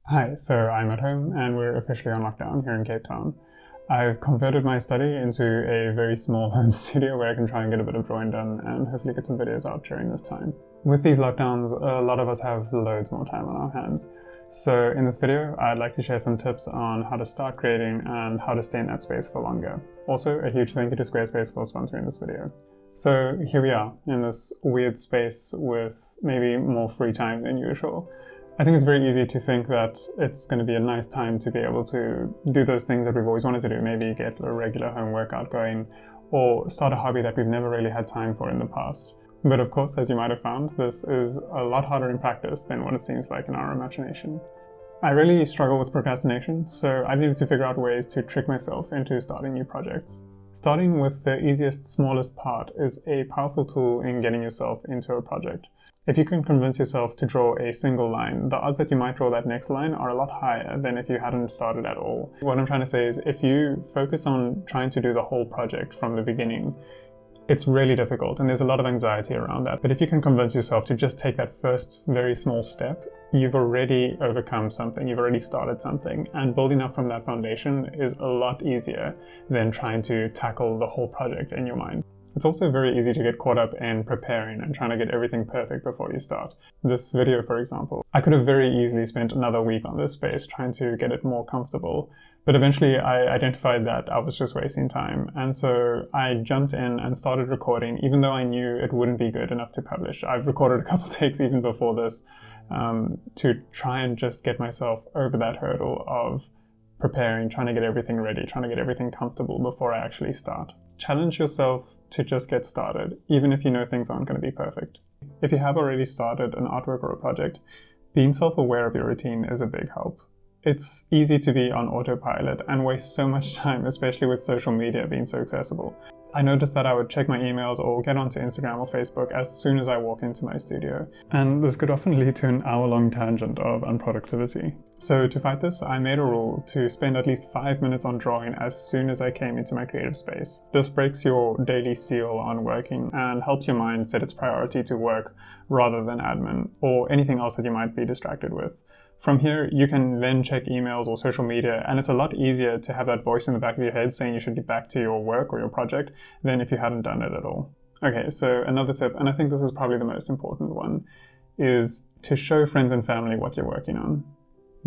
Hi, so I'm at home and we're officially on lockdown here in Cape Town. I've converted my study into a very small home studio where I can try and get a bit of drawing done and hopefully get some videos out during this time. With these lockdowns, a lot of us have loads more time on our hands. So in this video, I'd like to share some tips on how to start creating and how to stay in that space for longer. Also, a huge thank you to Squarespace for sponsoring this video. So here we are in this weird space with maybe more free time than usual. I think it's very easy to think that it's going to be a nice time to be able to do those things that we've always wanted to do, maybe get a regular home workout going or start a hobby that we've never really had time for in the past. But of course, as you might have found, this is a lot harder in practice than what it seems like in our imagination. I really struggle with procrastination, so I needed to figure out ways to trick myself into starting new projects. Starting with the easiest, smallest part is a powerful tool in getting yourself into a project. If you can convince yourself to draw a single line, the odds that you might draw that next line are a lot higher than if you hadn't started at all. What I'm trying to say is if you focus on trying to do the whole project from the beginning, it's really difficult and there's a lot of anxiety around that. But if you can convince yourself to just take that first very small step, you've already overcome something, you've already started something, and building up from that foundation is a lot easier than trying to tackle the whole project in your mind. It's also very easy to get caught up in preparing and trying to get everything perfect before you start. This video, for example, I could have very easily spent another week on this space trying to get it more comfortable, but eventually I identified that I was just wasting time, and so I jumped in and started recording even though I knew it wouldn't be good enough to publish. I've recorded a couple takes even before this to try and just get myself over that hurdle of preparing, trying to get everything ready, trying to get everything comfortable before I actually start. Challenge yourself to just get started, even if you know things aren't going to be perfect. If you have already started an artwork or a project, being self-aware of your routine is a big help. It's easy to be on autopilot and waste so much time, especially with social media being so accessible. I noticed that I would check my emails or get onto Instagram or Facebook as soon as I walk into my studio, and this could often lead to an hour-long tangent of unproductivity. So to fight this, I made a rule to spend at least 5 minutes on drawing as soon as I came into my creative space. This breaks your daily seal on working and helps your mind set its priority to work rather than admin or anything else that you might be distracted with. From here, you can then check emails or social media, and it's a lot easier to have that voice in the back of your head saying you should get back to your work or your project than if you hadn't done it at all. Okay, so another tip, and I think this is probably the most important one, is to show friends and family what you're working on.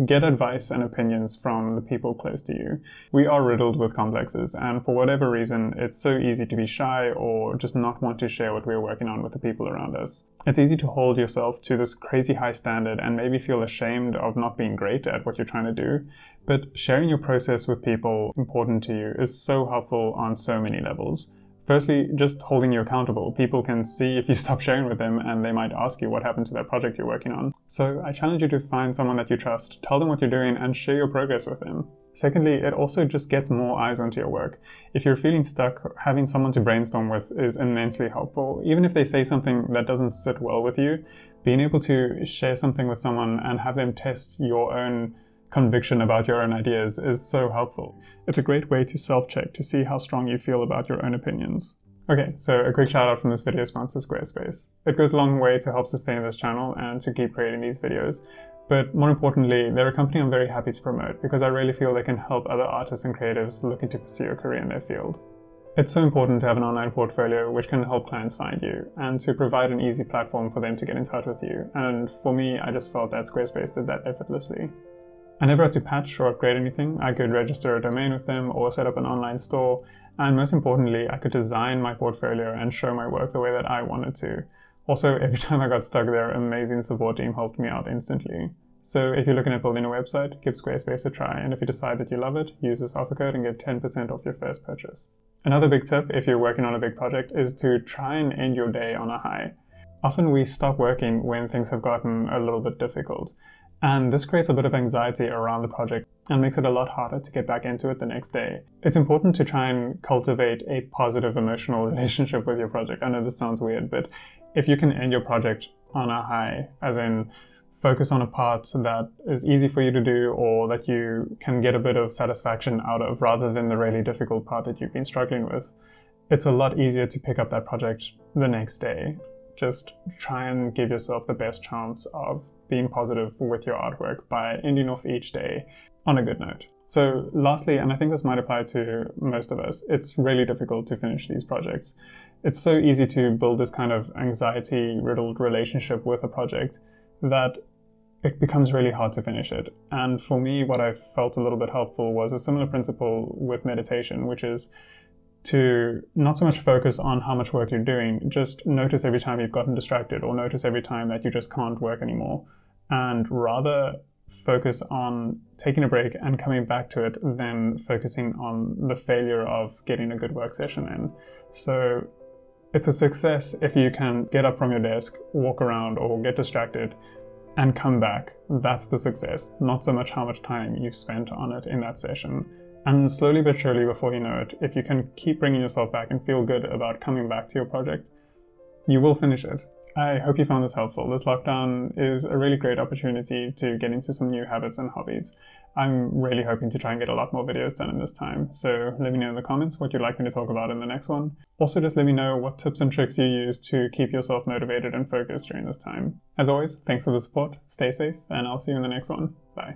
Get advice and opinions from the people close to you. We are riddled with complexes, and for whatever reason, it's so easy to be shy or just not want to share what we're working on with the people around us. It's easy to hold yourself to this crazy high standard and maybe feel ashamed of not being great at what you're trying to do, but sharing your process with people important to you is so helpful on so many levels. Firstly, just holding you accountable. People can see if you stop sharing with them and they might ask you what happened to that project you're working on. So I challenge you to find someone that you trust, tell them what you're doing and share your progress with them. Secondly, it also just gets more eyes onto your work. If you're feeling stuck, having someone to brainstorm with is immensely helpful. Even if they say something that doesn't sit well with you, being able to share something with someone and have them test your own conviction about your own ideas is so helpful. It's a great way to self-check to see how strong you feel about your own opinions. Okay, so a quick shout out from this video sponsor, Squarespace. It goes a long way to help sustain this channel and to keep creating these videos. But more importantly, they're a company I'm very happy to promote because I really feel they can help other artists and creatives looking to pursue a career in their field. It's so important to have an online portfolio which can help clients find you and to provide an easy platform for them to get in touch with you. And for me, I just felt that Squarespace did that effortlessly. I never had to patch or upgrade anything. I could register a domain with them or set up an online store, and most importantly, I could design my portfolio and show my work the way that I wanted to. Also, every time I got stuck, their amazing support team helped me out instantly. So if you're looking at building a website, give Squarespace a try, and if you decide that you love it, use this offer code and get 10% off your first purchase. Another big tip if you're working on a big project is to try and end your day on a high. Often we stop working when things have gotten a little bit difficult. And this creates a bit of anxiety around the project and makes it a lot harder to get back into it the next day. It's important to try and cultivate a positive emotional relationship with your project. I know this sounds weird, but if you can end your project on a high, as in focus on a part that is easy for you to do or that you can get a bit of satisfaction out of rather than the really difficult part that you've been struggling with, it's a lot easier to pick up that project the next day. Just try and give yourself the best chance of being positive with your artwork by ending off each day on a good note. So lastly, and I think this might apply to most of us, it's really difficult to finish these projects. It's so easy to build this kind of anxiety-riddled relationship with a project that it becomes really hard to finish it. And for me, what I felt a little bit helpful was a similar principle with meditation, which is to not so much focus on how much work you're doing, just notice every time you've gotten distracted, or notice every time that you just can't work anymore, and rather focus on taking a break and coming back to it than focusing on the failure of getting a good work session in. So it's a success if you can get up from your desk, walk around, or get distracted and come back. That's the success, not so much how much time you've spent on it in that session. And slowly but surely, before you know it, if you can keep bringing yourself back and feel good about coming back to your project, you will finish it. I hope you found this helpful. This lockdown is a really great opportunity to get into some new habits and hobbies. I'm really hoping to try and get a lot more videos done in this time, so let me know in the comments what you'd like me to talk about in the next one. Also, just let me know what tips and tricks you use to keep yourself motivated and focused during this time. As always, thanks for the support, stay safe, and I'll see you in the next one. Bye.